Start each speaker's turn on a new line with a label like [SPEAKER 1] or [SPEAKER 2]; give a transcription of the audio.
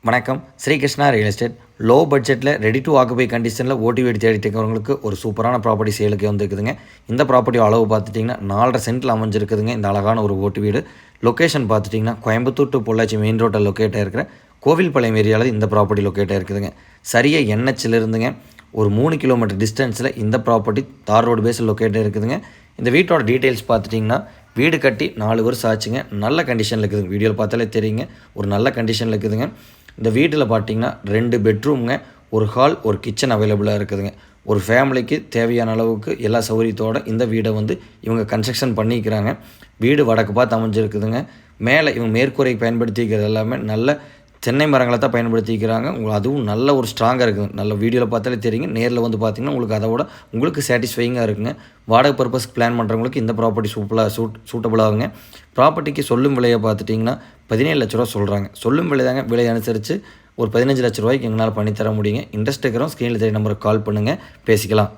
[SPEAKER 1] வணக்கம். Srikrishna real estate low பட்ஜெட்டில் ready to occupy கண்டிஷனில் ஓட்டி வீடு தேடிட்டு இருக்கிறவங்களுக்கு ஒரு சூப்பரான ப்ராப்பர்ட்டி சேலுக்கு வந்துருக்குதுங்க. இந்த ப்ராப்பர்ட்டி அளவு பார்த்துட்டிங்கன்னா 4.5 சென்ட்டில் அமைஞ்சிருக்குதுங்க. இந்த அழகான ஒரு ஓட்டு வீடு லொக்கேஷன் பார்த்துட்டிங்கன்னா கோயம்புத்தூர் டு பொள்ளாச்சி மெயின் ரோட்டில் லொக்கேட் ஆகிருக்கிற கோவில்பாளையம் ஏரியாவில் இந்த ப்ராப்பர்ட்டி லொக்கேட் ஆகிருக்குதுங்க. சரியாக என்ஹெச்சிலிருந்துங்க ஒரு 3 கிலோமீட்டர் டிஸ்டன்ஸில் இந்த ப்ராப்பர்ட்டி தார் ரோடு பேஸில் லொக்கேட் இருக்குதுங்க. இந்த வீட்டோட டீட்டெயில்ஸ் பார்த்துட்டிங்கன்னா வீடு கட்டி 4 வருஷம் ஆச்சுங்க. நல்ல கண்டிஷனில் இருக்குதுங்க. வீடியோவில் பார்த்தாலே தெரியுங்க, ஒரு நல்ல கண்டிஷனில் இருக்குதுங்க. இந்த வீட்டில் பார்த்தீங்கன்னா 2 பெட்ரூமுங்க, ஒரு ஹால், ஒரு கிச்சன் அவைலபிளாக இருக்குதுங்க. ஒரு ஃபேமிலிக்கு தேவையான அளவுக்கு எல்லா சௌகரியத்தோடு இந்த வீடை இவங்க கன்ஸ்ட்ரக்ஷன் பண்ணிக்கிறாங்க. வீடு வடக்கு பார்த்து அமைஞ்சிருக்குதுங்க. மேலே இவங்க மேற்கூரை பயன்படுத்திக்கிறது எல்லாமே நல்ல தென்னை மரங்களை தான் பயன்படுத்திக்கிறாங்க. அதுவும் நல்ல ஒரு ஸ்ட்ராங்காக இருக்குதுங்க. நல்ல வீடியோவில் பார்த்தாலே தெரியுங்க, நேரில் பார்த்தீங்கன்னா உங்களுக்கு அதை விட உங்களுக்கு சாட்டிஸ்ஃபைங்காக இருக்குங்க. வாடகை பர்பஸ்க்கு பிளான் பண்ணுறவங்களுக்கு இந்த ப்ராப்பர்ட்டி சூட்டபுளாகுங்க. ப்ராப்பர்ட்டிக்கு சொல்லும் விலையை பார்த்துட்டிங்கன்னா 17 லட்ச ரூபா சொல்கிறாங்க. சொல்லும் விலை தாங்க. விலை அனுசரித்து ஒரு 15 லட்ச ரூபாய்க்கு எங்களால் பண்ணித்தர முடியுங்க. இன்ட்ரெஸ்ட் இருக்கிறோம் ஸ்க்ரீனில் தெரிய நம்பருக்கு கால் பண்ணுங்கள், பேசிக்கலாம்.